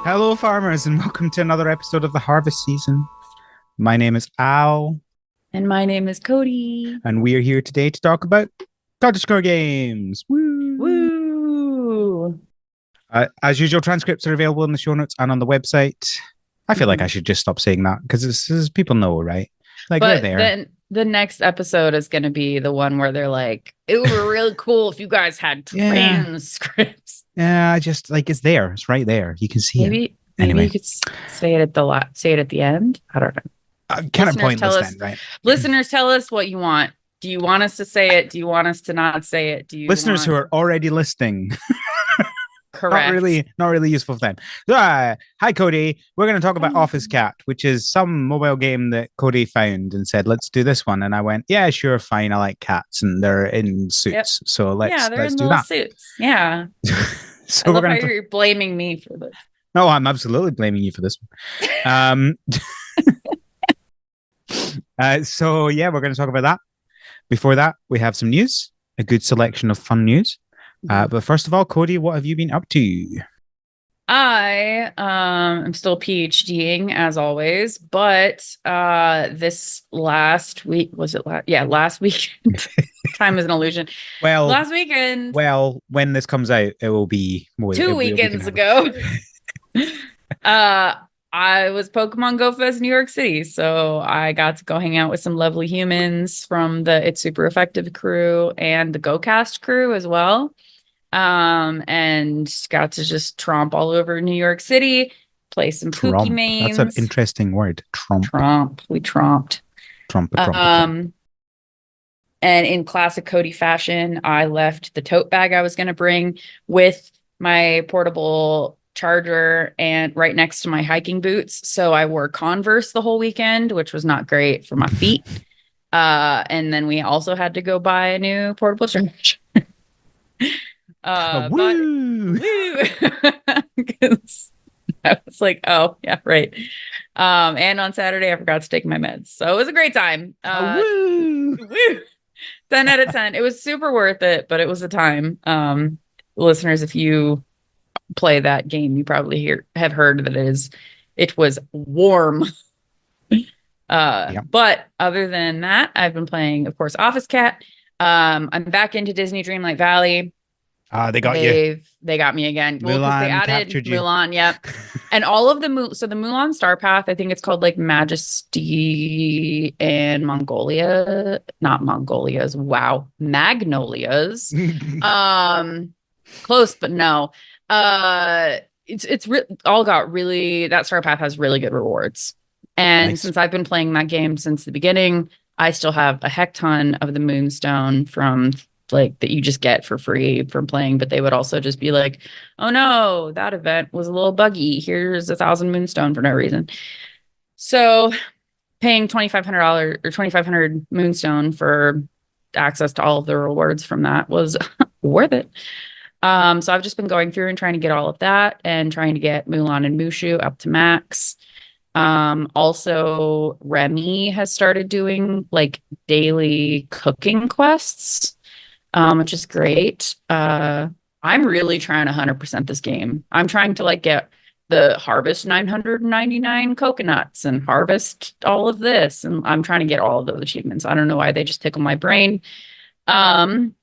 Hello, farmers, and welcome to another episode of the harvest season. My name is Al, And my name is Cody. and we are here today to talk about cottage core games. Woo! Woo! As usual, transcripts are available in the show notes and on the website. I feel like I Mhm. should just stop saying that because people know, right? Like they're But there. then the next episode is going to be the one where they're like, it would be really cool if you guys had Yeah, transcripts. yeah. I just like it's there. It's right there. You can see it. Maybe you Anyway, could say it at say it at the end. I don't know. kind of Listeners, pointless then, right? tell us what you want. Do you want us to say it? Do you want us to not say it? Do you Listeners who want are already listening. Not correct? really, not really useful for them. So, hi, Cody. We're going to talk about Office Cat, which is some mobile game that Cody found and said, "Let's do this one." And I went, "Yeah, sure, fine. I like cats, and they're in Yep. suits, so Yeah, let's they're let's in do little that." suits. Yeah. I So we're love how going to. you're blaming me for this. No, I'm absolutely blaming you for this one. So yeah, we're going to talk about that. Before that, we have some news, a good selection of fun news. But first of all, Cody, what have you been up to? I am still PhDing as always, but this last week was it last weekend. Time is an illusion. Well, Last weekend, when this comes out, it will be more. two It will be weekends gonna ago, uh I was Pokemon Go Fest New York City. So I got to go hang out with some lovely humans from the It's Super Effective crew and the GoCast crew as well. And got to just tromp all over New York City, play some Pookie Trump. That's an mains. interesting word. Trump. We tromped. Trump. Trump. Um, and in classic Cody fashion, I left the tote bag I was going to bring with my portable charger and right next to my hiking boots. So I wore Converse the whole weekend, which was not great for my feet. And then we also had to go buy a new portable charger. But Woo! woo, 'cause I was like, oh yeah, right. And on Saturday I forgot to take my meds, so it was a great time. Woo! Woo, 10 out of 10. It was super worth it, but it was a time. Listeners, if you play that game, you probably have heard that it was warm. Yeah. But other than that, I've been playing, of course, Office Cat. I'm back into Disney Dreamlight Valley. They got you. They got me again. Well, because they Mulan added captured you. Mulan, yep. And all of so the Mulan Star Path, I think it's called like Majesty and Mongolia, not Mongolia's. Wow, Magnolia's. Um, Close, but no. All got really that Star Path has really good rewards. And Nice. since I've been playing that game since the beginning, I still have a heck ton of the Moonstone from like that you just get for free from playing, but they would also just be like, oh no, that event was a little buggy. Here's 1,000 Moonstone for no reason. So paying $2,500 or 2,500 Moonstone for access to all of the rewards from that was worth it. So I've just been going through and trying to get all of that and trying to get Mulan and Mushu up to max. Also Remy has started doing like daily cooking quests, which is great. I'm really trying to 100% this game. I'm trying to like get the harvest 999 coconuts and harvest all of this. And I'm trying to get all of those achievements. I don't know why they just tickle my brain. Um,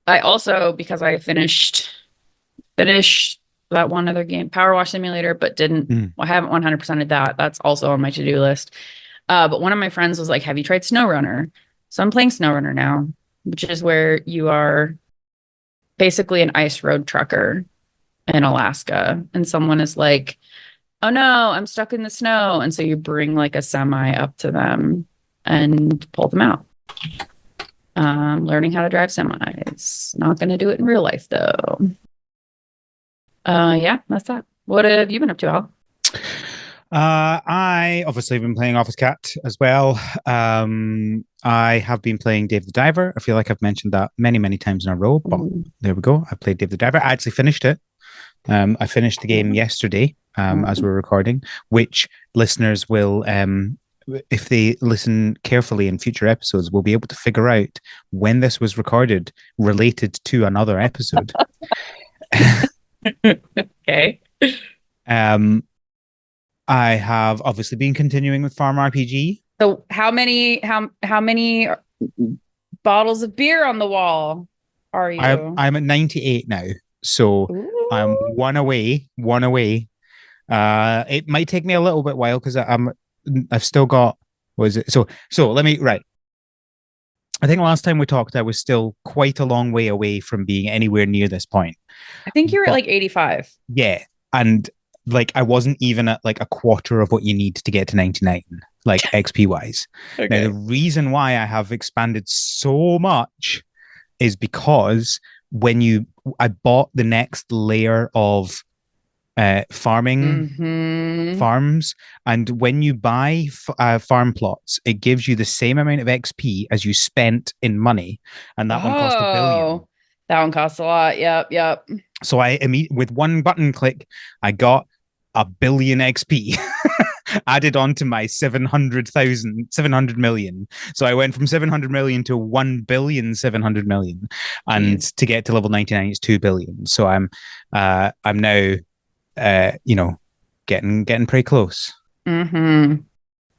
I also, because I finished that one other game, Power Wash Simulator, but didn't, I haven't 100%ed that. That's also on my to-do list. But one of my friends was like, have you tried SnowRunner? So I'm playing SnowRunner now, which is where you are basically an ice road trucker in Alaska. And someone is like, oh no, I'm stuck in the snow. And so you bring like a semi up to them and pull them out. Learning how to drive semis. Not going to do it in real life though. Yeah, that's that. What have you been up to, Al? I obviously have been playing Office Cat as well. I have been playing Dave the Diver. I feel like I've mentioned that many, many times in a row, but there we go. I played Dave the Diver. I actually finished it. I finished the game yesterday as we're recording, which listeners will, if they listen carefully in future episodes, will be able to figure out when this was recorded related to another episode. Okay. I have obviously been continuing with Farm RPG. So how many bottles of beer on the wall are you? I'm at 98 now, so I'm Ooh. one away, one away. It might take me a little bit while because I've still got, what is it? So let me, right. I think last time we talked, I was still quite a long way away from being anywhere near this point. I think you're at But like 85. yeah, and like I wasn't even at like a quarter of what you need to get to 99, like XP wise. Now, the Okay. reason why I have expanded so much is because I bought the next layer of farming Mm-hmm. farms, and when you buy farm plots, it gives you the same amount of XP as you spent in money, and that one cost 1 billion. Oh, that one costs a lot. Yep, yep. So with one button click, I got 1 billion XP added on to my 700 million. So I went from 700 million to 1,700,000,000. And Jeez. to get to level 99, it's 2 billion. So I'm now, getting pretty close. Mm-hmm.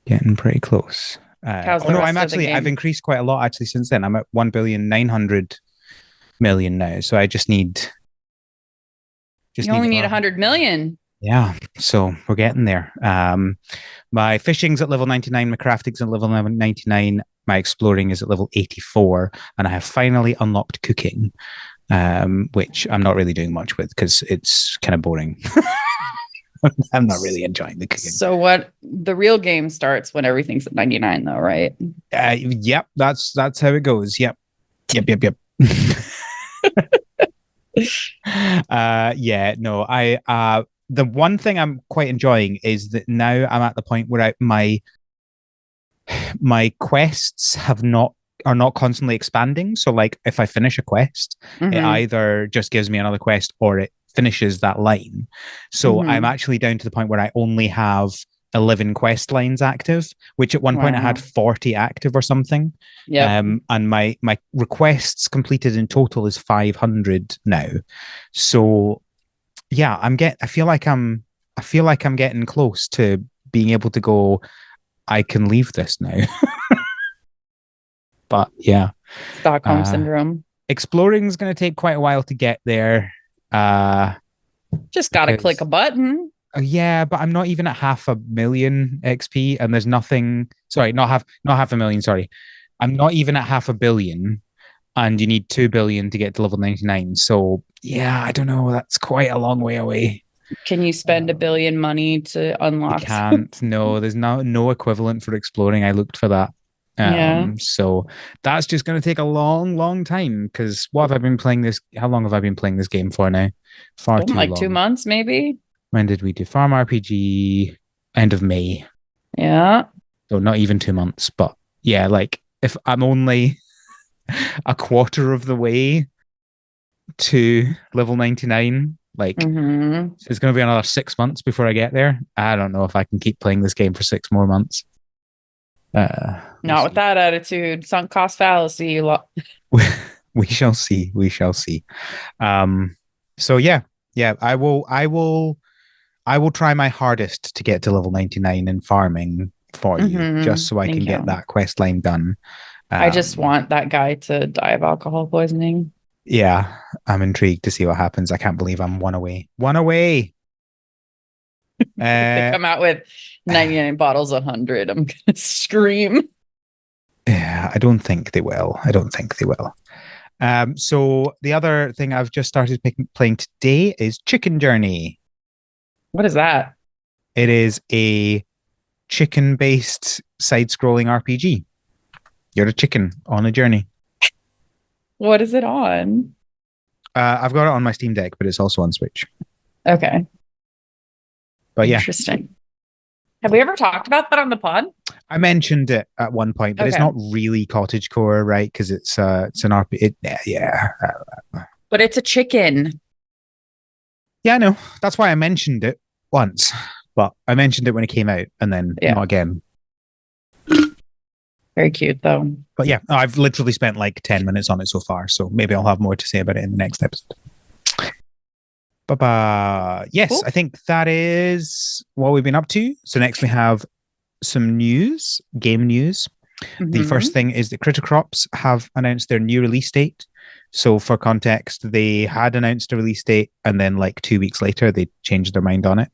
Getting pretty close. How's Oh the no, rest of the I've game? increased quite a lot actually since then. I'm at 1,900,000,000 now. So I just need You only need 100 million. yeah, so we're getting there. My fishing's at level 99, my crafting's at level 99, my exploring is at level 84, and I have finally unlocked cooking, which I'm not really doing much with because it's kind of boring. I'm not really enjoying the cooking. So what the real game starts when everything's at 99 though, right? Yep, that's how it goes. Yep. Yep. Yeah, no, the one thing I'm quite enjoying is that now I'm at the point where my quests are not constantly expanding. So like if I finish a quest, it Mm-hmm. either just gives me another quest or it finishes that line. So I'm Mm-hmm. actually down to the point where I only have 11 quest lines active, which at one point I had Wow. 40 active or something. Yep. And my requests completed in total is 500 now. So yeah, I feel like I'm getting close to being able to go, I can leave this now. But yeah, Stockholm uh, syndrome. exploring is going to take quite a while to get there. Just gotta click Because a button. yeah, but I'm not even at 500,000 XP, and there's nothing. Sorry, not half a million. Sorry, I'm not even at 500,000,000, and you need 2 billion to get to level 99. So yeah, I don't know. That's quite a long way away. Can you spend a billion money to You unlock some? can't. No, there's no equivalent for exploring. I looked for that. Yeah. So that's just going to take a long, long time because what have I been playing this? How long have I been playing this game for now? Far too Like two long. months, maybe. When did we do Farm RPG? End of May. Yeah. So not even 2 months, but yeah, like if I'm only a quarter of the way to level 99, like Mm-hmm. it's going to be another 6 months before I get there. I don't know if I can keep playing this game for 6 more months. We'll Not with see. that attitude. Sunk cost fallacy. We shall see. We shall see. So yeah, I will try my hardest to get to level 99 in farming for you, just Mm-hmm. so I can Thank get you. that quest line done. I just Um, want that guy to die of alcohol poisoning. yeah, I'm intrigued to see what happens. I can't believe I'm one away. One away. They Uh, come out with 99 bottles, 100. I'm gonna scream. yeah, I don't think they will. I don't think they will. So the other thing I've just started playing today is Chicken Journey. What is that? It is a chicken-based side-scrolling RPG. You're a chicken on a journey. What is it on? I've got it on my Steam Deck, but it's also on Switch. Okay. But yeah, Interesting. Have we ever talked about that on the pod? I mentioned it at one point, but it's Okay. not really cottagecore, right? Because it's an RPG. Yeah, But it's a chicken. yeah, I know. That's why I mentioned it once, but I mentioned it when it came out, and then Yeah. not again. Very cute though. But yeah, I've literally spent like 10 minutes on it so far, so maybe I'll have more to say about it in the next episode. Yes, Cool. I think that is what we've been up to. So next we have some news, game news. The first thing is that Critter Crops have announced their new release date. So for context, they had announced a release date and then like 2 weeks later, they changed their mind on it.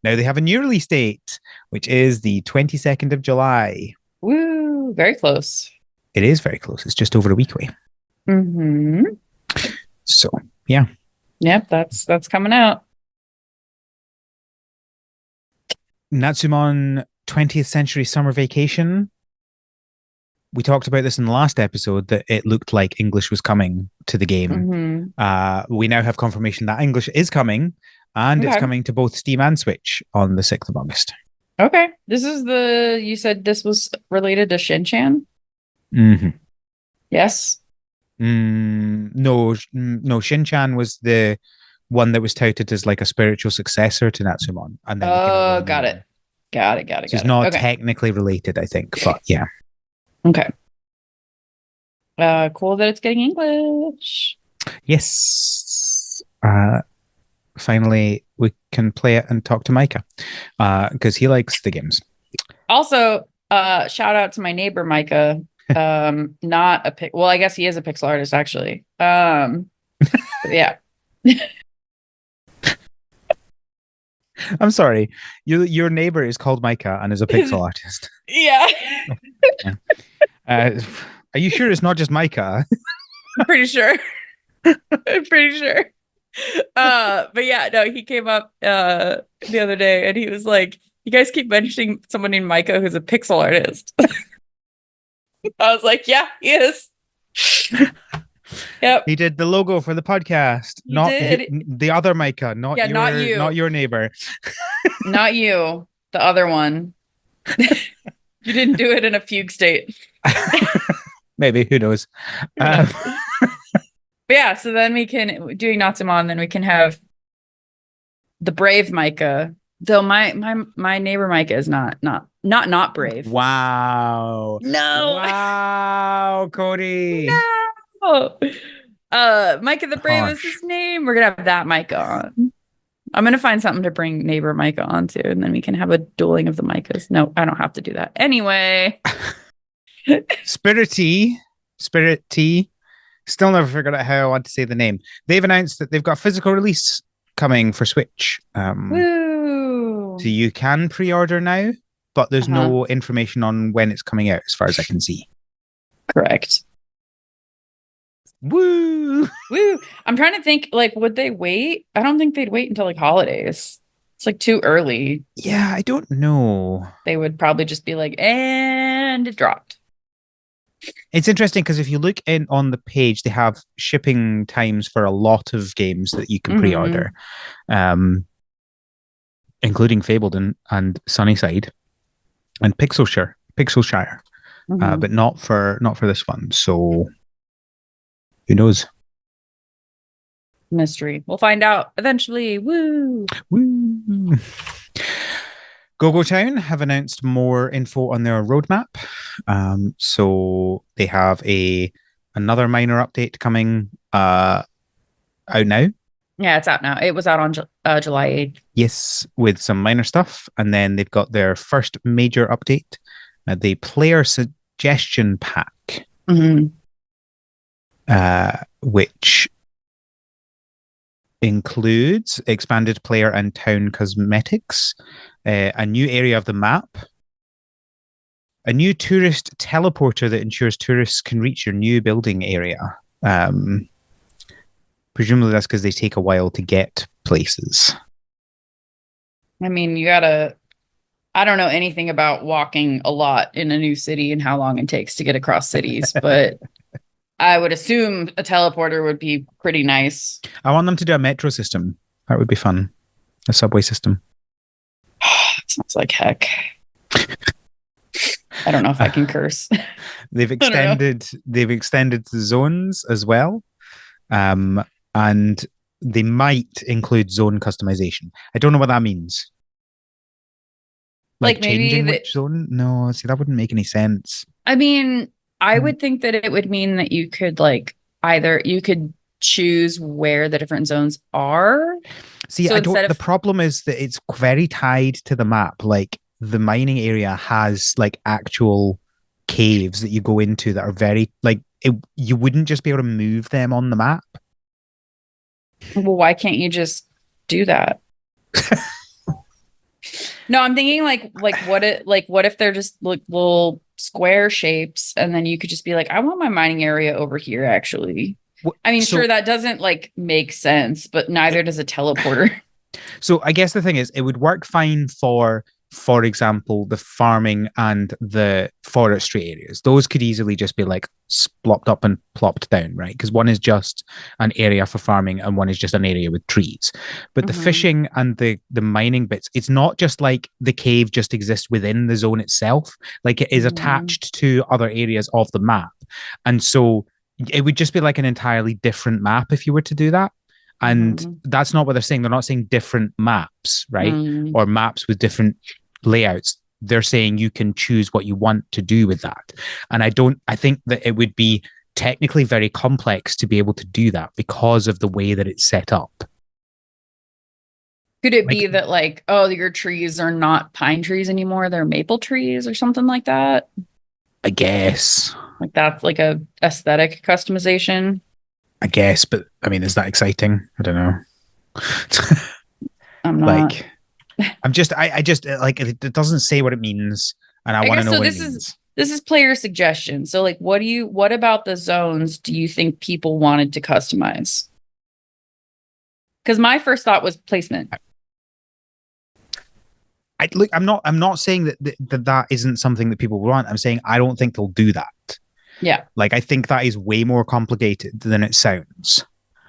Now they have a new release date, which is the 22nd of July. Woo, very close. It is very close. It's just over a week away. So, yeah. Yep, that's coming out. Natsumon 20th Century Summer Vacation. We talked about this in the last episode that it looked like English was coming to the game. We now have confirmation that English is coming, and it's coming to both Steam and Switch on the 6th of August. Okay. This is you said this was related to Shin-chan? Yes? No, Shin-chan was the one that was touted as like a spiritual successor to Natsumon. And then got it. Got it. So it's not technically related, I think, but yeah. Okay. Cool that it's getting English. Yes. Finally, we can play it and talk to Micah because he likes the games. Also, shout out to my neighbor Micah. Not a well, I guess he is a pixel artist actually. Yeah. I'm sorry. Your neighbor is called Micah and is a pixel artist. Yeah. Are you sure it's not just Micah? I'm pretty sure. I'm pretty sure. But yeah, no, he came up the other day and he was like, "You guys keep mentioning someone named Micah who's a pixel artist." I was like, "Yeah, he is." Yep. He did the logo for the podcast. The other Micah, not your neighbor. Not you, the other one. You didn't do it in a fugue state. Maybe, who knows? But yeah, so then we can doing Natsumon, then we can have the brave Micah. Though my neighbor Micah is not brave. Wow. No. Wow, Codey. No. Micah the Brave is his name. We're gonna have that Micah on. I'm gonna find something to bring neighbor Micah on to, and then we can have a dueling of the Micahs. No, I don't have to do that. Anyway. Spirit T. Still never figured out how I want to say the name. They've announced that they've got physical release coming for Switch. Woo. So you can pre-order now, but there's no information on when it's coming out, as far as I can see. Correct. Woo! I'm trying to think, like, would they wait? I don't think they'd wait until like holidays. It's like too early. Yeah, I don't know. They would probably just be like, and it dropped. It's interesting because if you look in on the page, they have shipping times for a lot of games that you can pre-order, including Fableton and Sunnyside and Pixelshire, but not for this one. So who knows? Mystery. We'll find out eventually. Woo! Woo! Go Town have announced more info on their roadmap. So they have another minor update coming out now. Yeah, it's out now. It was out on July 8th. Yes, with some minor stuff. And then they've got their first major update, the player suggestion pack, which includes expanded player and town cosmetics, a new area of the map, a new tourist teleporter that ensures tourists can reach your new building area. Presumably that's because they take a while to get places. I mean, I don't know anything about walking a lot in a new city and how long it takes to get across cities, but I would assume a teleporter would be pretty nice. I want them to do a metro system. That would be fun. A subway system. Sounds like heck. I don't know if I can curse. They've extended the zones as well. And they might include zone customization. I don't know what that means. Like maybe changing which zone? No, see, that wouldn't make any sense. I mean, I would think that it would mean that you could like either you could choose where the different zones are. See, So I don't. instead The of problem is that it's very tied to the map. Like the mining area has like actual caves that you go into that are very like you wouldn't just be able to move them on the map. well, why can't you just do that? No, I'm thinking what if they're just like little square shapes and then you could just be like, I want my mining area over here actually. I mean, sure, So that doesn't like make sense, but neither does a teleporter. So I guess the thing is, it would work fine for example, the farming and the forestry areas. Those could easily just be like splopped up and plopped down, right? Because one is just an area for farming and one is just an area with trees. But the Mm-hmm. fishing and the mining bits, it's not just like the cave just exists within the zone itself. Like it is Mm-hmm. attached to other areas of the map. And so it would just be like an entirely different map if you were to do that. And Mm-hmm. that's not what they're saying. They're not saying different maps, right? Mm. Or maps with different layouts. They're saying you can choose what you want to do with that. And I think that it would be technically very complex to be able to do that because of the way that it's set up. Could it Like, be that like, oh, your trees are not pine trees anymore, they're maple trees or something like that? I guess. Like that's like a aesthetic customization. I guess, but I mean, is that exciting? I don't know. I'm not. Like, I just like it doesn't say what it means, and I I want to guess know so. what it This is means. this is player suggestion. So like what about the zones do you think people wanted to customize? Because my first thought was placement. I'm not saying that isn't something that people want. I'm saying I don't think they'll do that. Yeah. Like I think that is way more complicated than it sounds.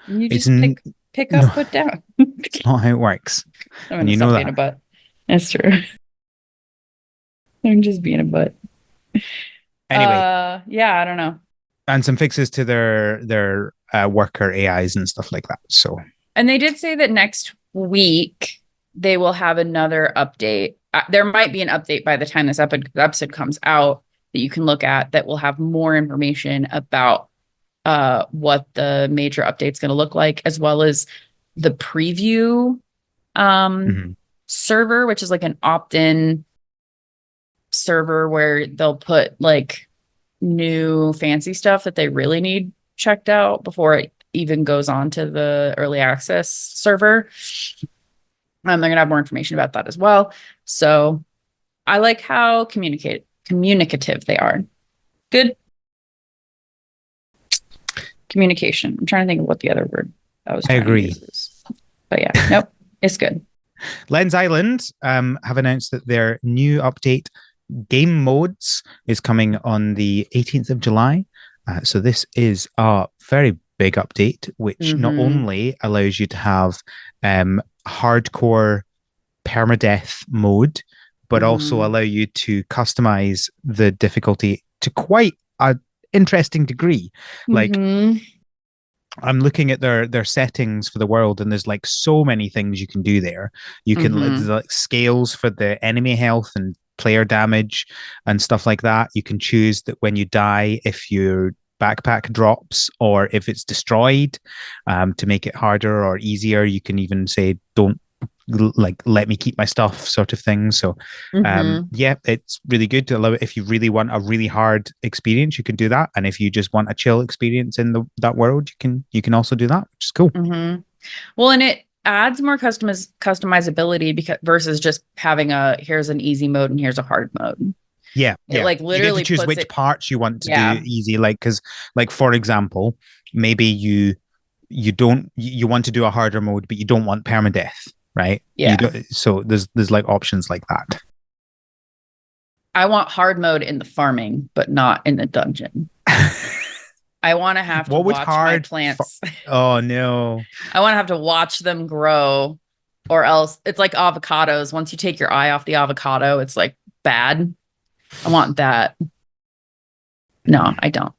You It's just pick no, up, put down. it's not how it works, I'm and gonna you know stop being a that. butt. That's true. I'm just being a butt. Anyway, Yeah, I don't know. and some fixes to their worker AIs and stuff like that. So And they did say that next week they will have another update. There might be an update by the time this episode comes out that you can look at that will have more information about what the major update's going to look like, as well as the preview mhm. server, which is like an opt-in server where they'll put like new fancy stuff that they really need checked out before it even goes on to the early access server. They're gonna have more information about that as well. So I like how communicative they are. Good communication. I'm trying to think of what the other word I was I trying to agree. use is. But yeah, nope, it's good. Lens Island have announced that their new update, Game Modes, is coming on the 18th of July. So this is a very big update, which not Mm-hmm. only allows you to have hardcore permadeath mode, but also Mm-hmm. allow you to customize the difficulty to quite a interesting degree. Like Mm-hmm. I'm looking at their settings for the world, and there's like so many things you can do there. You can Mm-hmm. like scales for the enemy health and player damage and stuff like that. You can choose that when you die, if your backpack drops or if it's destroyed, to make it harder or easier. You can even say don't like let me keep my stuff sort of thing. So Mm-hmm. yeah, it's really good to allow it. If you really want a really hard experience, you can do that, and if you just want a chill experience in that world, you can also do that, which is cool. Mm-hmm. Well, and it adds more customizability because versus just having a here's an easy mode and here's a hard mode. Yeah, It yeah, like you get to literally choose puts which it, parts you want to do yeah, easy, like because like for example, maybe you don't you want to do a harder mode but you don't want permadeath, right? You yeah. don't, so there's like options like that. I want hard mode in the farming, but not in the dungeon. I want to have to What would watch my hard plants. oh no. I want to have to watch them grow, or else it's like avocados. Once you take your eye off the avocado, it's like bad. I want that. No, I don't.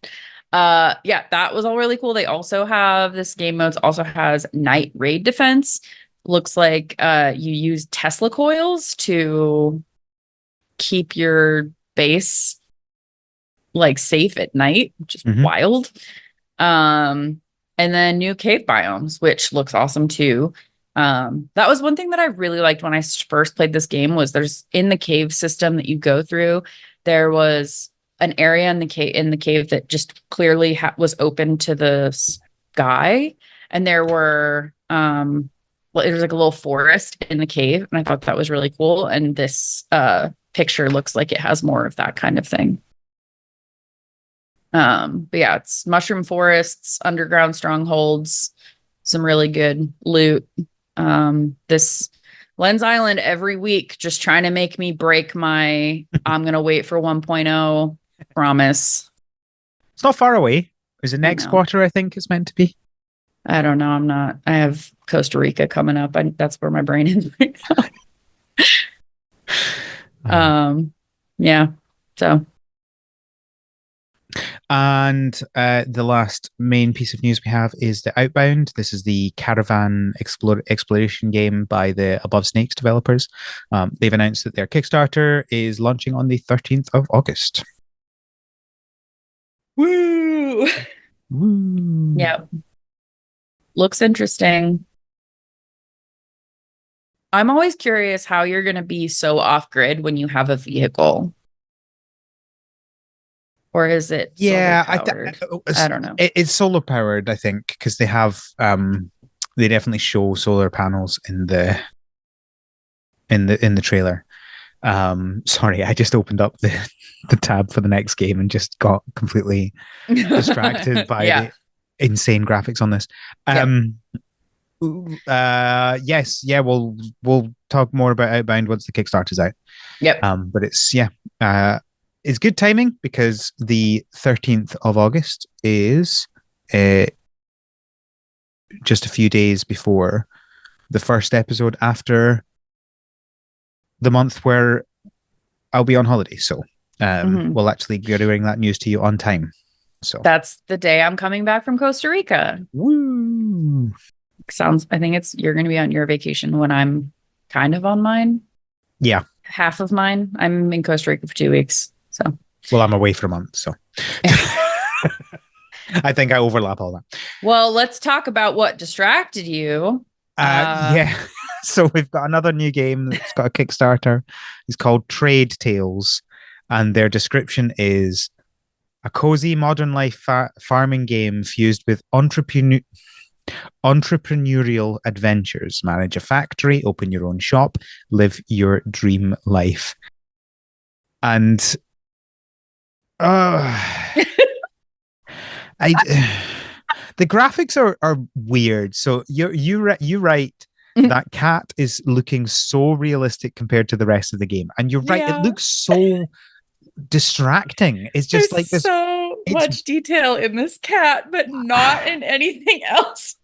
Yeah, that was all really cool. They also have this game modes also has night raid defense. Looks like you use Tesla coils to keep your base like safe at night, which is Mm-hmm. wild. Um, and then new cave biomes, which looks awesome too. That was one thing that I really liked when I first played this game was there's in the cave system that you go through, there was an area in the cave that just clearly was open to the sky, and there were well, it was like a little forest in the cave, and I thought that was really cool. And this picture looks like it has more of that kind of thing. But yeah, it's mushroom forests, underground strongholds, some really good loot. This Lens Island every week just trying to make me break my I'm gonna wait for 1.0 promise. It's not far away. Is it next quarter? I think it's meant to be. I don't know. I'm not. I have Costa Rica coming up. That's where my brain is right now. Yeah. So. And the last main piece of news we have is the Outbound. This is the caravan exploration game by the Above Snakes developers. They've announced that their Kickstarter is launching on the 13th of August. Woo! Woo! Yeah. Looks interesting. I'm always curious how you're going to be so off grid when you have a vehicle. Or is it solar powered? I don't know. It's solar powered, I think, because they have they definitely show solar panels in the trailer. Sorry, I just opened up the tab for the next game and just got completely distracted by the insane graphics on this. Yes, yeah, we'll talk more about Outbound once the Kickstarter's out. Yep. But it's good timing because the 13th of August is just a few days before the first episode after the month where I'll be on holiday. So we'll actually be bring that news to you on time. So that's the day I'm coming back from Costa Rica. Woo! I think you're going to be on your vacation when I'm kind of on mine. Yeah. Half of mine. I'm in Costa Rica for 2 weeks. So, well, I'm away for a month, so I think I overlap all that. Well, let's talk about what distracted you. Yeah. So we've got another new game that's got a Kickstarter. It's called Trade Tales, and their description is a cozy modern life farming game fused with entrepreneurial adventures. Manage a factory, open your own shop, live your dream life. And the graphics are weird. So you write that cat is looking so realistic compared to the rest of the game, and you're right. It looks so distracting. It's just There's like this. So much detail in this cat, but not in anything else.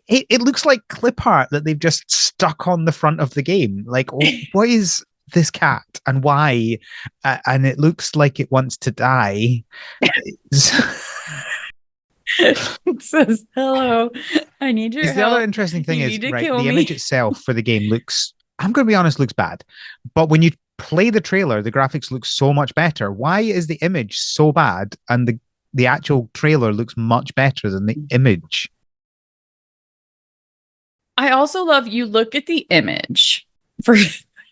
It looks like clip art that they've just stuck on the front of the game. Like, what is this cat and why? And it looks like it wants to die. It says, "Hello, I need your help." The other interesting thing is, right, the image itself for the game looks, I'm going to be honest, looks bad. But when you play the trailer, the graphics look so much better. Why is the image so bad and the actual trailer looks much better than the image? I also love you look at the image for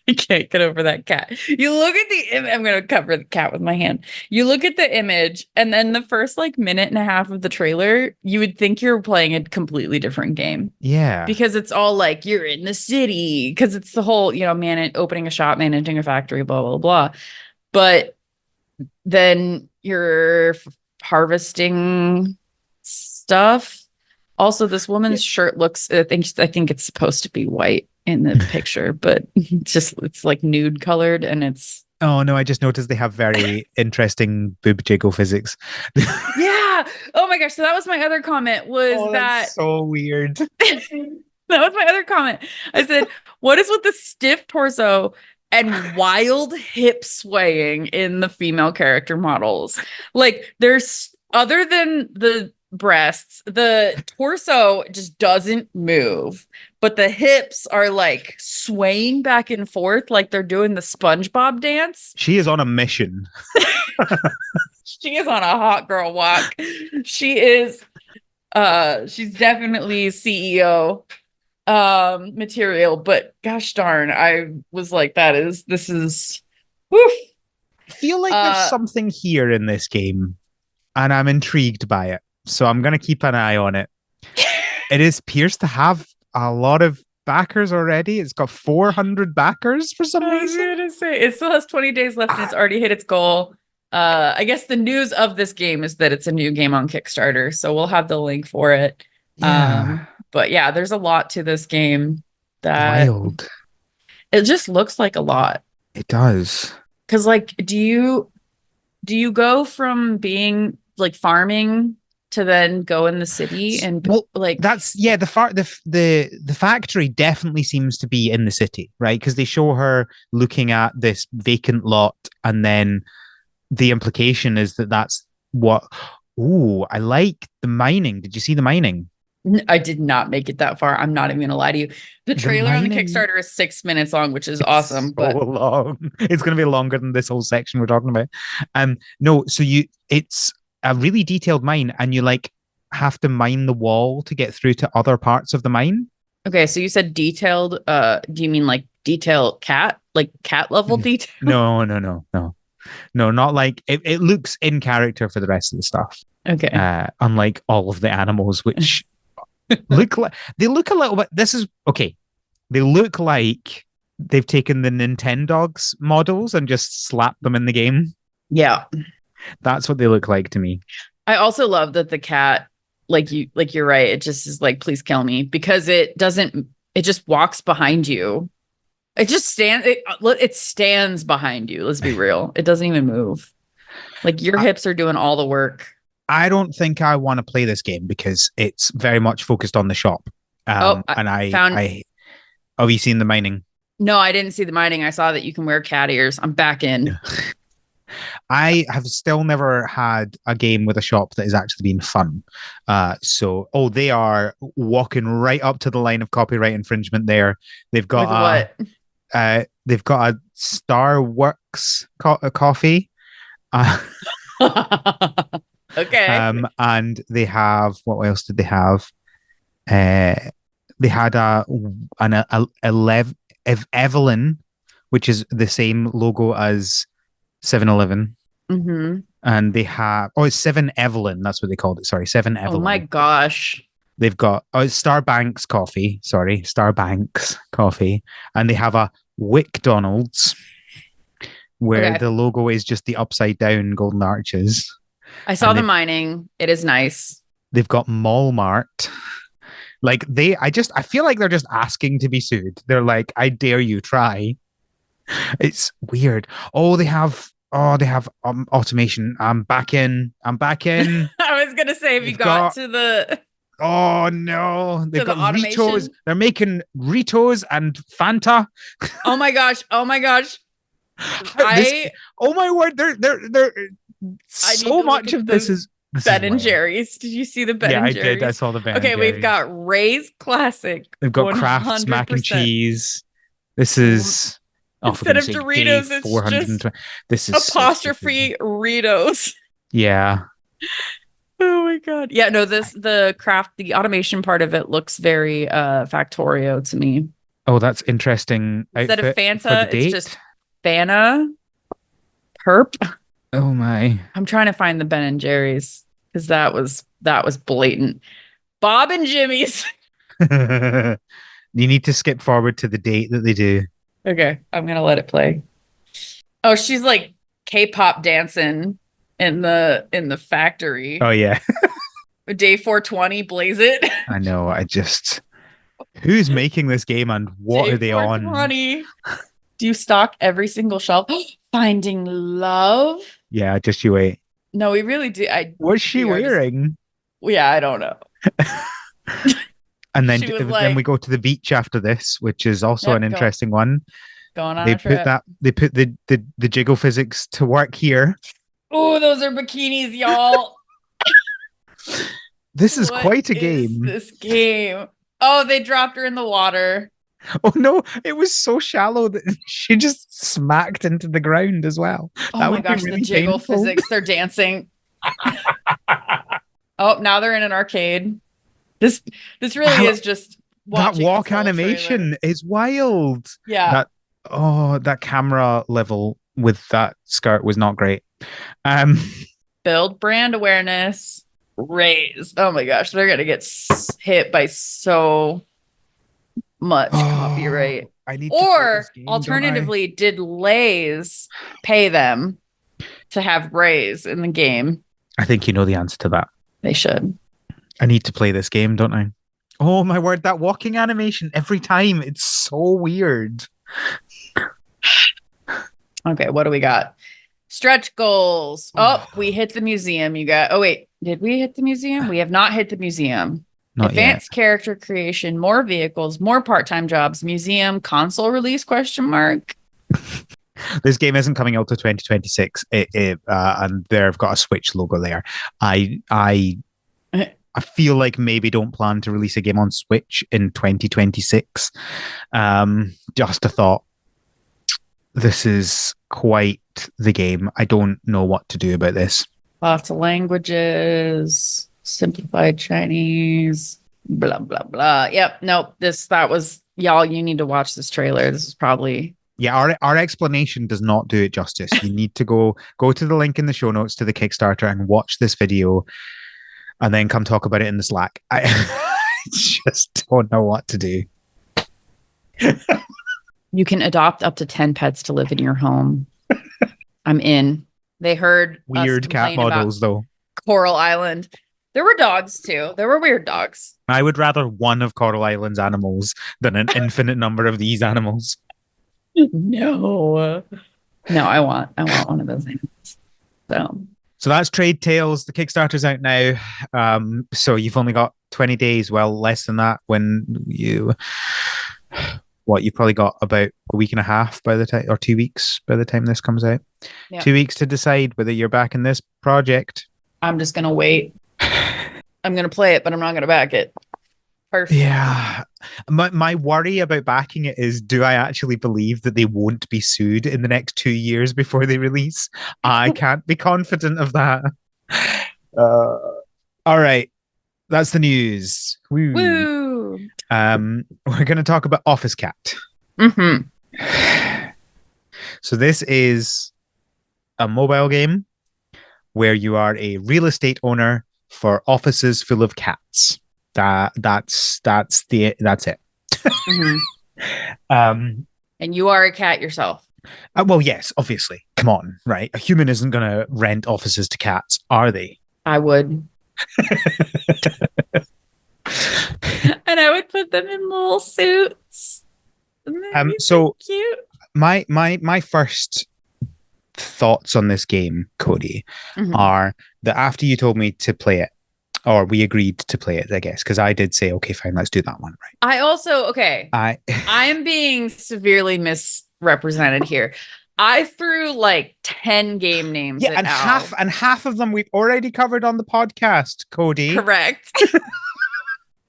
I can't get over that cat. You look at the image. I'm going to cover the cat with my hand. You look at the image, and then the first minute and a half of the trailer, you would think you're playing a completely different game. Yeah. Because it's all like you're in the city, because it's the whole, opening a shop, managing a factory, blah, blah, blah. But then you're harvesting stuff. Also, this woman's shirt looks, I think it's supposed to be white in the picture, but it's like nude colored, and it's. Oh no, I just noticed they have very interesting boob jiggle physics. Yeah. Oh my gosh. So that was my other comment was that's so weird. That was my other comment. I said, what is with the stiff torso and wild hip swaying in the female character models? Like, there's, other than the breasts, the torso just doesn't move, but the hips are like swaying back and forth like they're doing the SpongeBob dance. She is on a mission. She is on a hot girl walk. She is she's definitely CEO material, but gosh darn, I was like, this is woof. I feel like there's something here in this game, and I'm intrigued by it. So I'm gonna keep an eye on it. It appears to have a lot of backers already. It's got 400 backers for some reason. I was gonna say it still has 20 days left and it's already hit its goal. I guess the news of this game is that it's a new game on Kickstarter, so we'll have the link for it. Yeah. But yeah, there's a lot to this game that Wild. it just looks like a lot. It does. Because like, do you go from being like farming to then go in the city and like that's the factory definitely seems to be in the city, right? Because they show her looking at this vacant lot, and then the implication is that that's what. Ooh, I like the mining. Did you see the mining? I did not make it that far. I'm not even gonna lie to you. The trailer on the Kickstarter is 6 minutes long, which is awesome. So but long. It's going to be longer than this whole section we're talking about. No, so it's a really detailed mine, and you like have to mine the wall to get through to other parts of the mine. Okay, so you said detailed. Do you mean like detail cat, like cat level detail? No, not like it looks in character for the rest of the stuff. Okay. Unlike all of the animals, which look like they look a little bit. This is okay. They look like they've taken the Nintendogs models and just slapped them in the game. Yeah, that's what they look like to me. I also love that the cat, you're right. It just is like, please kill me, because it doesn't. It just walks behind you. It just stands. It stands behind you. Let's be real. It doesn't even move. Like your hips are doing all the work. I don't think I want to play this game because it's very much focused on the shop. And have you seen the mining? No, I didn't see the mining. I saw that you can wear cat ears. I'm back in. I have still never had a game with a shop that has actually been fun. They are walking right up to the line of copyright infringement there. They've got they've got a Starworks coffee. Okay. And they have, what else did they have? They had an Evelyn, which is the same logo as 7-Eleven. Mm-hmm. And they have, it's 7-Evelyn, that's what they called it. Sorry, 7-Evelyn. Oh my gosh. They've got Starbanks coffee. Sorry, Starbanks coffee. And they have a WickDonald's, where the logo is just the upside down golden arches. I saw the mining. It is nice. They've got Mallmart. Like I feel like they're just asking to be sued. They're like, I dare you try. It's weird. They have automation. I'm back in. I was gonna say, have you got to the Oh no, they've got Ritos. They're making Ritos and Fanta. Oh my gosh. Oh my gosh. Oh my word, they're so much of this is Ben and Jerry's. Did you see the Ben and Jerry's? Yeah, I did. I saw the Ben and Jerry's. Okay, we've got Ray's Classic. They've got Kraft's mac and cheese. This is instead of Doritos, it's just this is apostrophe Ritos. Yeah. Oh my god. Yeah, no, the automation part of it looks very Factorio to me. Oh, that's interesting. Instead of Fanta, it's just Fanta Perp. Oh my. I'm trying to find the Ben and Jerry's because that was blatant. Bob and Jimmy's. You need to skip forward to the date that they do. Okay, I'm gonna let it play. Oh, she's like K-pop dancing in the factory. Oh yeah. Day 420, blaze it. I know. Who's making this game and what are they on? Do you stock every single shelf? Finding love. Yeah, just you wait. No, we really do. What's she wearing? I don't know. And then we go to the beach after this, which is also an interesting one. Going on they put the jiggle physics to work here. Oh, those are bikinis, y'all. This is quite a game. This game. Oh, they dropped her in the water. Oh no, it was so shallow that she just smacked into the ground as well. Oh my gosh, really the jiggle physics, they're dancing. Oh, now they're in an arcade. This really is just that watching the walk full trailer. animation is wild. Yeah. That camera level with that skirt was not great. Um, Build brand awareness. Raise. Oh my gosh, they're gonna get hit by so much copyright. I need to play this Or game, don't I? alternatively, did Lay's pay them to have Rays in the game? I think you know the answer to that. They should. I need to play this game, don't I? Oh my word, that walking animation every time. It's so weird. Okay, what do we got? Stretch goals. Oh, we hit the museum. You got. Oh wait, did we hit the museum? We have not hit the museum. Not Advanced yet. character creation, more vehicles, more part-time jobs, museum, console release question mark. This game isn't coming out to 2026, and they've got a Switch logo there. I feel like maybe don't plan to release a game on Switch in 2026. Just a thought. This is quite the game. I don't know what to do about this. Lots of languages, simplified Chinese, blah blah blah. Yep, nope. That was y'all. You need to watch this trailer. This is probably our explanation does not do it justice. You need to go to the link in the show notes to the Kickstarter and watch this video, and then come talk about it in the Slack. I just don't know what to do. You can adopt up to 10 pets to live in your home. I'm in. They heard weird cat models though. Coral Island. There were dogs too. There were weird dogs. I would rather one of Coral Island's animals than an infinite number of these animals. No, I want one of those animals. So that's Trade Tales. The Kickstarter's out now. So you've only got 20 days. Well, less than that when you've probably got about a week and a half by the time, or 2 weeks by the time this comes out. Yeah. 2 weeks to decide whether you're backing this project. I'm just going to wait. I'm going to play it, but I'm not going to back it. Personally. Yeah. My worry about backing it is, do I actually believe that they won't be sued in the next 2 years before they release? I can't be confident of that. All right. That's the news. Woo. Woo. We're going to talk about Office Cat. Mm-hmm. So this is a mobile game where you are a real estate owner for offices full of cats. That's it. Mm-hmm. And you are a cat yourself. Well, yes, obviously. Come on, right? A human isn't going to rent offices to cats, are they? I would. And I would put them in little suits. So cute. My first thoughts on this game, Cody, are that after you told me to play it, or we agreed to play it, I guess, because I did say, okay, fine, let's do that one, right? I also, I am being severely misrepresented here. I threw like 10 game names. Yeah, and half of them we've already covered on the podcast, Cody. Correct.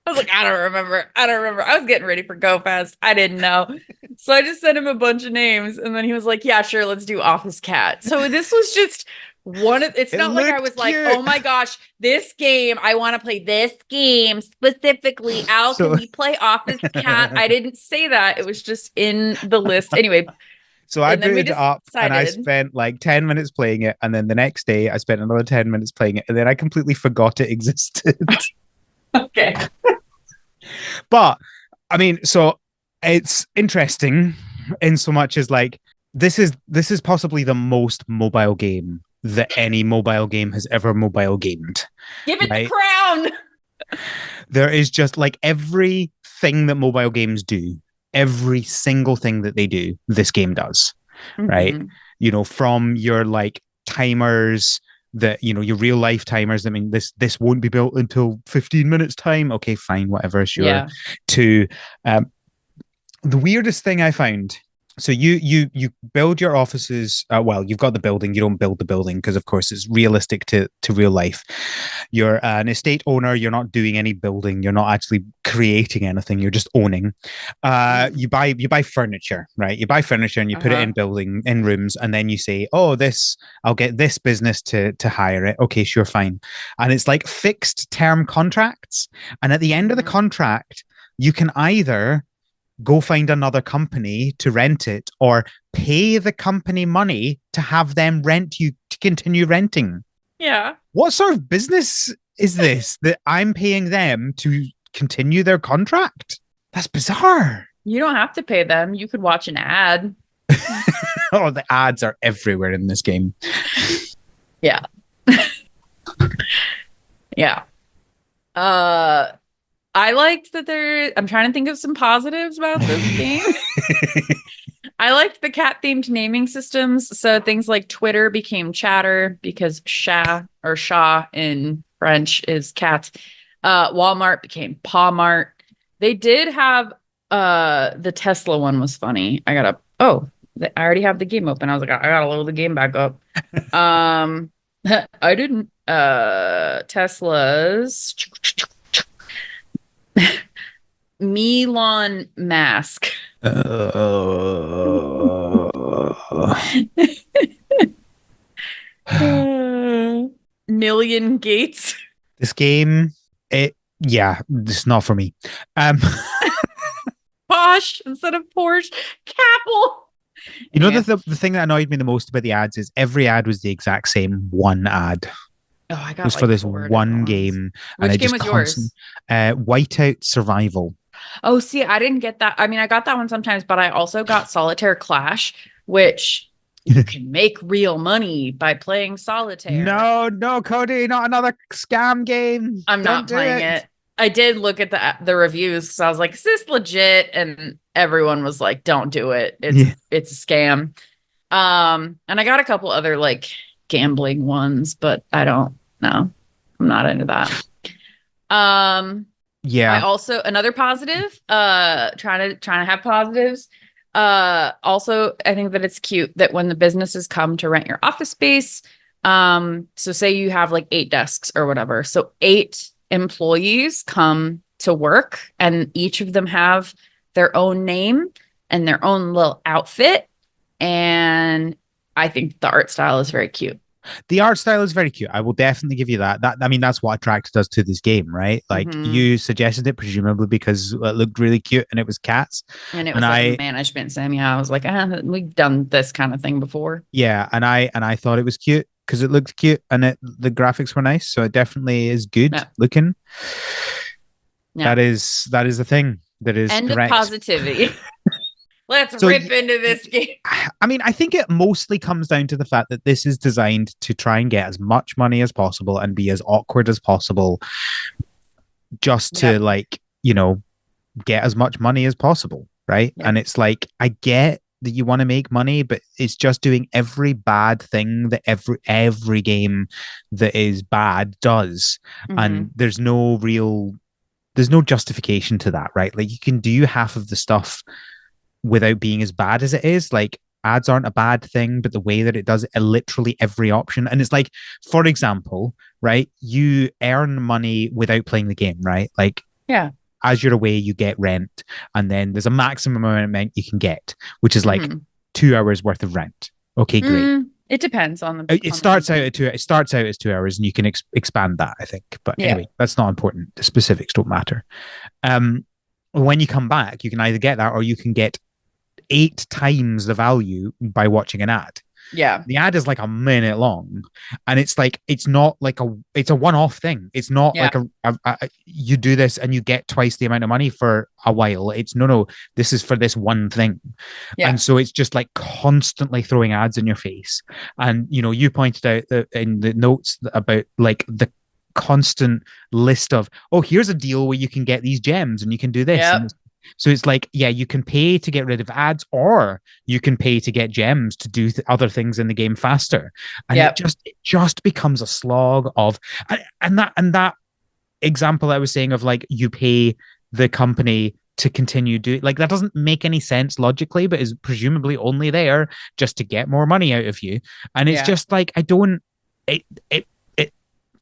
I was like, I don't remember. I was getting ready for Go Fast. I didn't know. So I just sent him a bunch of names. And then he was like, yeah, sure, let's do Office Cat. So this was just one of, it's not like I was like, oh my gosh, this game, I want to play this game specifically. Al, can we play Office Cat? I didn't say that. It was just in the list. Anyway. So I booted it up and I spent like 10 minutes playing it. And then the next day I spent another 10 minutes playing it. And then I completely forgot it existed. Okay. But I mean, so it's interesting in so much as like this is possibly the most mobile game that any mobile game has ever mobile gamed. Give it the crown. There is just like everything that mobile games do, every single thing that they do, this game does. Right? You know, from your like timers that, you know, your real life timers. I mean, this won't be built until 15 minutes time. Okay, fine, whatever, sure. Yeah. To the weirdest thing I found. So you build your offices. Well, you've got the building. You don't build the building because, of course, it's realistic to real life. You're an estate owner. You're not doing any building. You're not actually creating anything. You're just owning. You buy furniture, right? You buy furniture and you put it in rooms, and then you say, "Oh, I'll get this business to hire it." Okay, sure, fine. And it's like fixed term contracts. And at the end of the contract, you can either go find another company to rent it or pay the company money to have them rent you to continue renting. Yeah. What sort of business is this that I'm paying them to continue their contract? That's bizarre. You don't have to pay them. You could watch an ad. Oh, the ads are everywhere in this game. Yeah. Yeah. I liked that I'm trying to think of some positives about this game. I liked the cat themed naming systems. So things like Twitter became Chatter because Chat in French is cat. Walmart became Paw Mart. They did have the Tesla one was funny. I already have the game open. I was like, I gotta load the game back up. I didn't Tesla's Melon mask. Million Gates. This game, it's not for me. Posh instead of Porsche. Capel. You know, the thing that annoyed me the most about the ads is every ad was the exact same one ad. Oh, I got it was for this one game. Which game was yours? Whiteout Survival. Oh, see, I didn't get that. I mean, I got that one sometimes, but I also got Solitaire Clash, which you can make real money by playing solitaire. No, Codey, not another scam game. I'm not playing it. I did look at the reviews because I was like, is this legit? And everyone was like, don't do it. It's a scam. And I got a couple other like gambling ones, but I don't know. I'm not into that. Yeah. I also another positive, trying to have positives. Also, I think that it's cute that when the businesses come to rent your office space, so say you have like 8 desks or whatever. So 8 employees come to work and each of them have their own name and their own little outfit. And I think the art style is very cute. The art style is very cute. I will definitely give you that. That's what attracted us to this game, right? Like you suggested it presumably because it looked really cute and it was cats. And it was like a management sim. Yeah, I was like, we've done this kind of thing before. Yeah, and I thought it was cute because it looked cute and the graphics were nice. So it definitely is good looking. Yeah. That is the thing. That is end correct. Of positivity. Let's rip into this game. I mean, I think it mostly comes down to the fact that this is designed to try and get as much money as possible and be as awkward as possible just to get as much money as possible, right? Yep. And it's like, I get that you want to make money, but it's just doing every bad thing that every game that is bad does. And there's no justification to that, right? Like you can do half of the stuff without being as bad as it is. Like ads aren't a bad thing, but the way that it does it, literally every option. And it's like, for example, right, you earn money without playing the game, right? Like, yeah, as you're away, you get rent, and then there's a maximum amount of rent you can get, which is like 2 hours worth of rent. Okay, great. It depends on the. It starts out as 2 hours, and you can expand that, I think. But anyway, that's not important. The specifics don't matter. When you come back, you can either get that or you can get 8 times the value by watching an ad. Yeah. The ad is like a minute long, and it's like, it's not like it's a one-off thing. It's not like you do this and you get twice the amount of money for a while. It's no, this is for this one thing. Yeah. And so it's just like constantly throwing ads in your face. And, you pointed out that in the notes about like the constant list of, here's a deal where you can get these gems and you can do this. Yep. So it's like, you can pay to get rid of ads, or you can pay to get gems to do other things in the game faster. And it just becomes a slog of, and that example I was saying of like, you pay the company to continue doing, like, that doesn't make any sense logically, but is presumably only there just to get more money out of you. And it's just like, it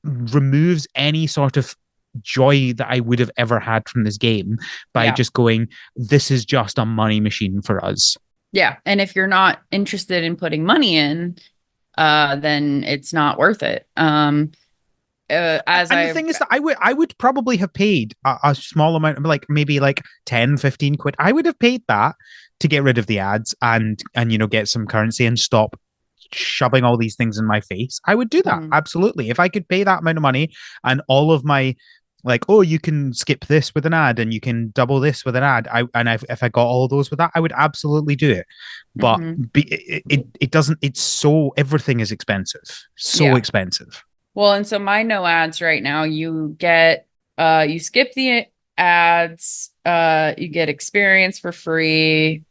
removes any sort of joy that I would have ever had from this game by just going, this is just a money machine for us. Yeah. And if you're not interested in putting money in, then it's not worth it. And as And the I thing is that I would probably have paid a small amount, like maybe like 10, 15 quid. I would have paid that to get rid of the ads and get some currency and stop shoving all these things in my face. I would do that. Mhm. Absolutely. If I could pay that amount of money and all of my like, oh, you can skip this with an ad and you can double this with an ad. If I got all those with that, I would absolutely do it. But Mhm. it doesn't. It's so everything is expensive, so Yeah. expensive. Well, and so my no ads right now, you get you skip the ads, you get experience for free.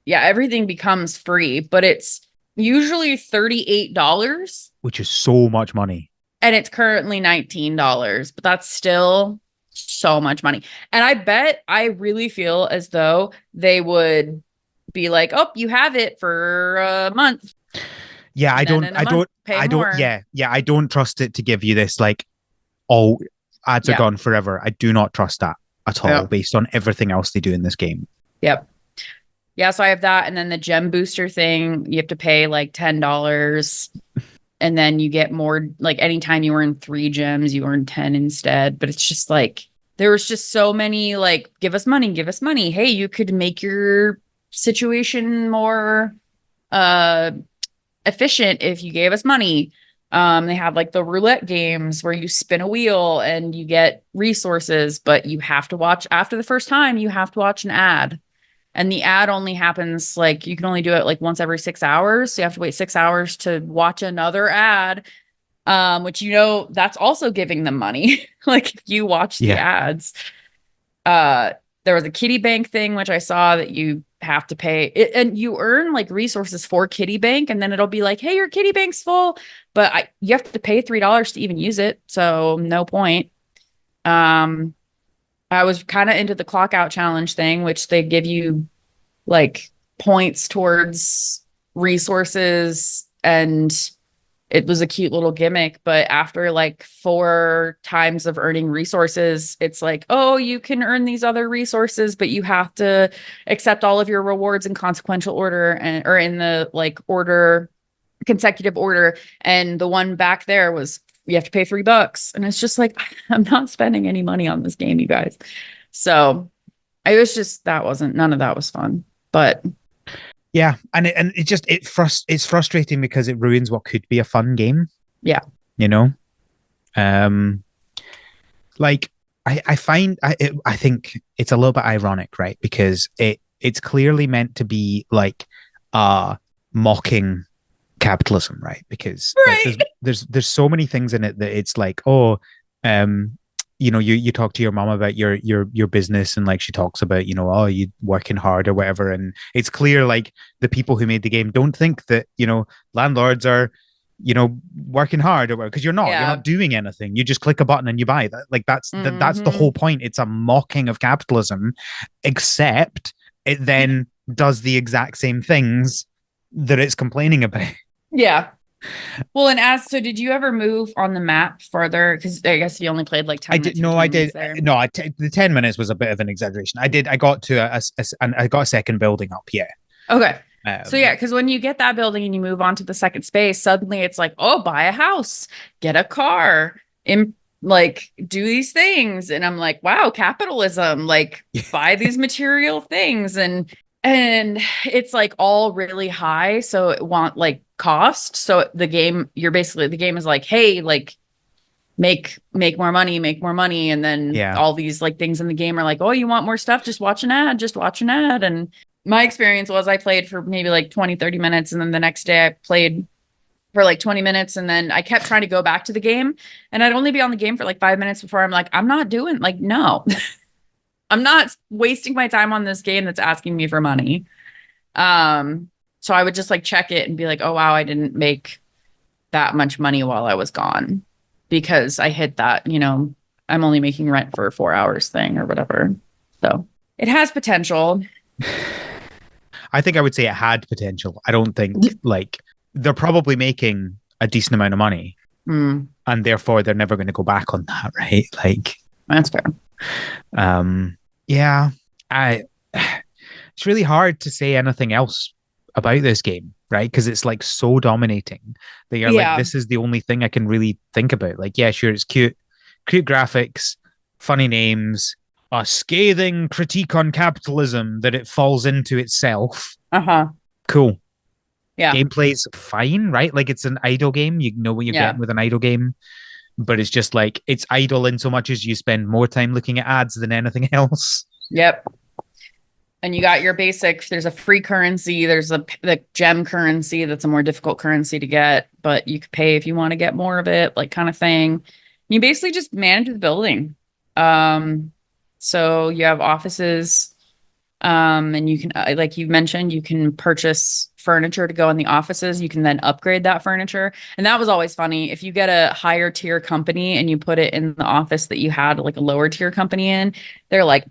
Yeah, everything becomes free, but it's usually $38 Which is so much money. and it's currently $19, but that's still so much money. And I really feel as though they would be like, "Oh, you have it for a month." Yeah, And then in a month, pay I don't. more. Yeah, I don't trust it to give you this like, oh, ads are Yeah. gone forever. I do not trust that at all, Yeah. based on everything else they do in this game. Yep. Yeah, so I have that. And then the gem booster thing, you have to pay like $10. And then you get more, like anytime you earn 3 gems, you earn 10 instead. But it's just like, there was just so many like, give us money, give us money. Hey, you could make your situation more uh efficient if you gave us money. They have like the roulette games where you spin a wheel and you get resources, but you have to watch after the first time, you have to watch an ad. And the ad only happens like you can only do it like once every 6 hours. So you have to wait 6 hours to watch another ad, which that's also giving them money. Like if you watch the Yeah, ads. Uh, there was a kitty bank thing, which I saw that you have to pay it, and you earn like resources for kitty bank, and then it'll be like, hey, your kitty bank's full, but you have to pay $3 to even use it. So no point. Um, I was kind of into the clock out challenge thing, which they give you like points towards resources, and it was a cute little gimmick. But after like 4 times of earning resources, it's like, oh, you can earn these other resources, but you have to accept all of your rewards in consequential order or in the like order, consecutive order. And the one back there was you have to pay $3. And it's just like, I'm not spending any money on this game, you guys. So it was just, none of that was fun. But yeah, and it's frustrating because it ruins what could be a fun game. yeah. You know, um, like I think it's a little bit ironic, right? Because it's clearly meant to be like mocking capitalism, right? Because like Right. there's so many things in it that it's like, oh, you talk to your mom about your business and like she talks about, oh, you working hard or whatever, and it's clear like the people who made the game don't think that landlords are working hard or whatever, because you're Yeah. not doing anything. You just click a button and you buy that. Like that's the whole Hmm. point. It's a mocking of capitalism, except it then does the exact same things that it's complaining about. Yeah. Well, and so did you ever move on the map further? Because I guess you only played like 10 I did minutes or no, 20 I minutes did there. no. The 10 minutes was a bit of an exaggeration. I got to and I got a second building up. Yeah. Okay. So yeah, Um, because when you get that building and you move on to the second space, suddenly it's like, oh, buy a house, get a car, like do these things. And I'm like, wow, capitalism, like buy these material things. And it's like all really high. So it want like cost. So the game is like, hey, like make more money, make more money. And then yeah. all these like things in the game are like, oh, you want more stuff? Just watch an ad, just watch an ad. And my experience was I played for maybe like 20, 30 minutes. And then the next day I played for like 20 minutes. And then I kept trying to go back to the game. And I'd only be on the game for like 5 minutes before I'm like, I'm not doing like, no, I'm not wasting my time on this game that's asking me for money. So I would just like check it and be like, oh wow, I didn't make that much money while I was gone because I hit that, I'm only making rent for 4 hours thing or whatever. So it has potential. I think I would say it had potential. I don't think like they're probably making a decent amount of money, and therefore they're never going to go back on that, right? Like That's fair. Yeah, it's really hard to say anything else about this game. right? Because it's like so dominating that you're like, this is the only thing I can really think about. Like, yeah, sure, it's cute graphics, funny names, a scathing critique on capitalism that it falls into itself. Cool. Yeah. Gameplay's fine, right? Like, it's an idle game. You know what you're getting with an idle game. But it's just like, it's idle in so much as you spend more time looking at ads than anything else. Yep. And you got your basic, there's a free currency, there's the gem currency that's a more difficult currency to get, but you could pay if you want to get more of it, like kind of thing. You basically just manage the building. So you have offices, and you can, like you mentioned, you can purchase furniture to go in the offices. You can then upgrade that furniture. And that was always funny. If you get a higher tier company and you put it in the office that you had like a lower tier company in, they're like,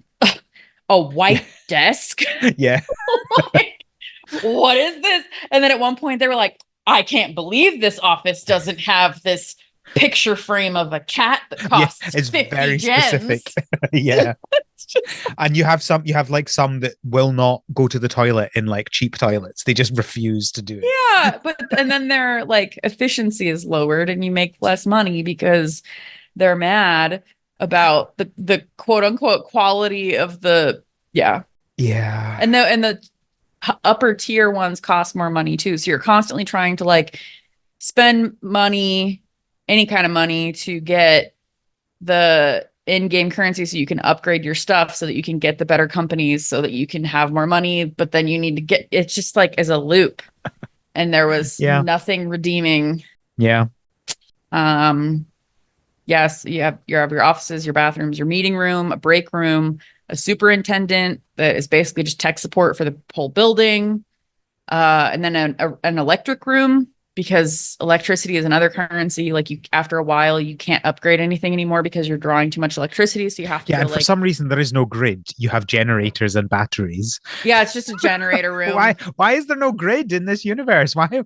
a white desk? Yeah. Like, what is this? And then at one point they were like, I can't believe this office doesn't have this picture frame of a cat that costs it's 50 very gems. specific. Yeah. And you have some that will not go to the toilet in like cheap toilets. They just refuse to do it. Yeah, and then their like efficiency is lowered and you make less money because they're mad about the quote unquote quality of the and the upper tier ones cost more money too, so you're constantly trying to like spend money, any kind of money, to get the in-game currency so you can upgrade your stuff so that you can get the better companies so that you can have more money, but then you need to get, it's just like as a loop. And there was nothing redeeming. Yes, you have your offices, your bathrooms, your meeting room, a break room, a superintendent that is basically just tech support for the whole building, and then an electric room, because electricity is another currency. Like, you, after a while, you can't upgrade anything anymore because you're drawing too much electricity. So you have to and for some reason there is no grid. You have generators and batteries. Yeah, it's just a generator room. Why is there no grid in this universe? Why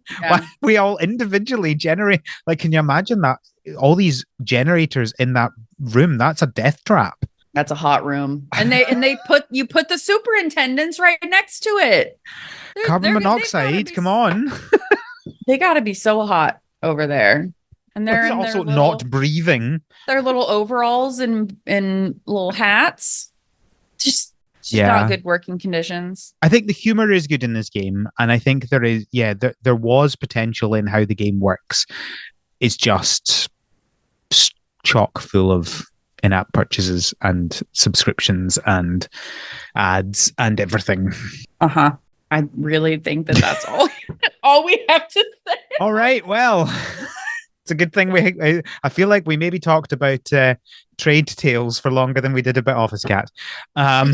we all individually generate? Like, can you imagine that? All these generators in that room, that's a death trap. That's a hot room. And they put the superintendents right next to it. Carbon monoxide, come on. They got to be so hot over there. And they're also not breathing. Their little overalls and little hats. Just not good working conditions. I think the humor is good in this game, and I think there is there was potential in how the game works. It's just chock full of in-app purchases and subscriptions and ads and everything. I really think that's all we have to say. All right, well, it's a good thing I feel like we maybe talked about trade tales for longer than we did about Office Cat. All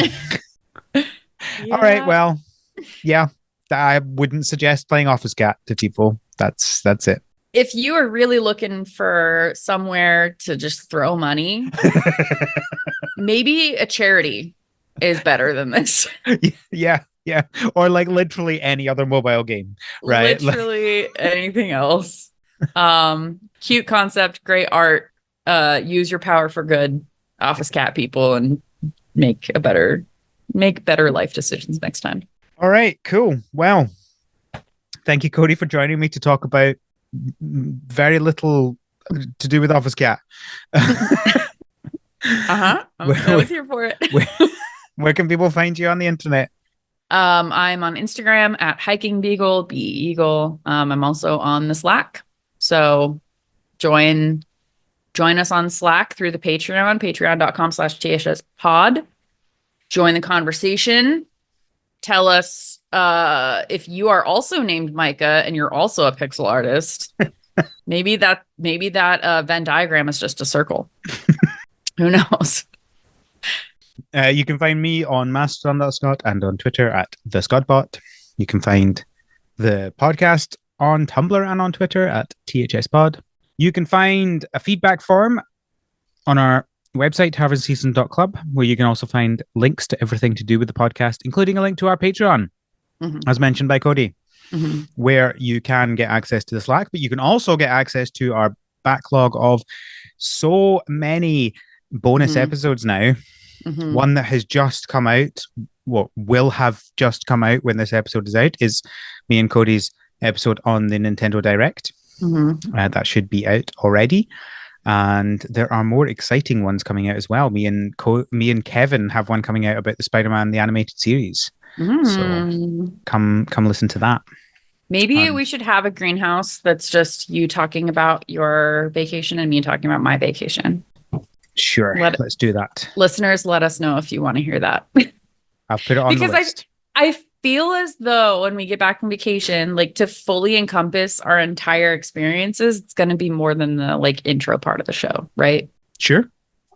right, well, I wouldn't suggest playing Office Cat to people. That's it. If you are really looking for somewhere to just throw money, maybe a charity is better than this. Yeah. Or like literally any other mobile game, right? Literally anything else. Cute concept, great art. Use your power for good, Office Cat people, and make better life decisions next time. All right, cool. Well, thank you, Codey, for joining me to talk about very little to do with Office Cat. I was here for it. Where can people find you on the internet? I'm on Instagram at Hiking Beagle, Beagle. I'm also on the Slack. So join us on Slack through the patreon.com/THSpod. Join the conversation. Tell us if you are also named Micah and you're also a pixel artist. maybe that Venn diagram is just a circle. Who knows? You can find me on Mastodon.Scott and on Twitter at the Scottbot. You can find the podcast on Tumblr and on Twitter at THSPod. You can find a feedback form on our website, harvardseason.club, where you can also find links to everything to do with the podcast, including a link to our Patreon, as mentioned by Codey, where you can get access to the Slack, but you can also get access to our backlog of so many bonus episodes now. One that has just come out, will have just come out when this episode is out, is me and Codey's episode on the Nintendo Direct. That should be out already. And there are more exciting ones coming out as well. Me and Kevin have one coming out about the Spider-Man the animated series. So come listen to that. Maybe we should have a greenhouse that's just you talking about your vacation and me talking about my vacation. Sure, let's do that. Listeners, let us know if you want to hear that. I'll put it on the list. I feel as though when we get back from vacation, like to fully encompass our entire experiences, it's going to be more than the like intro part of the show, right? Sure.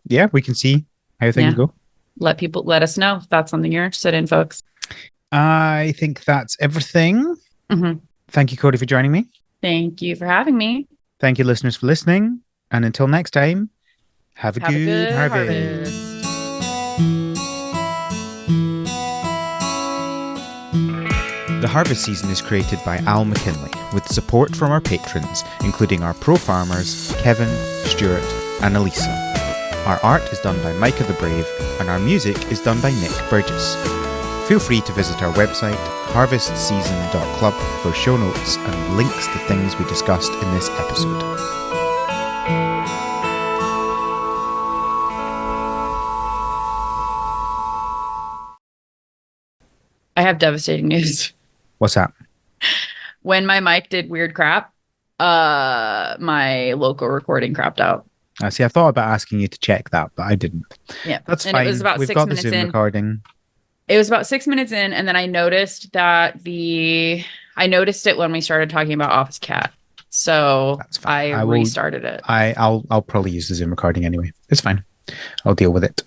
Yeah, we can see how things go. Let us know if that's something you're interested in, folks. I think that's everything. Thank you, Codey, for joining me. Thank you for having me. Thank you, listeners, for listening. And until next time, have a good harvest. The Harvest Season is created by Al McKinley with support from our patrons, including our pro farmers, Kevin, Stuart, and Elisa. Our art is done by Micah the Brave, and our music is done by Nick Burgess. Feel free to visit our website, harvestseason.club, for show notes and links to things we discussed in this episode. I have devastating news. What's that? When my mic did weird crap, my local recording crapped out. I see. I thought about asking you to check that, but I didn't. Yeah, that's fine. It was about We've 6 got minutes the Zoom in. recording. It was about 6 minutes in, and then I noticed that I noticed it when we started talking about Office Cat. So I restarted it. I'll probably use the Zoom recording anyway. It's fine. I'll deal with it.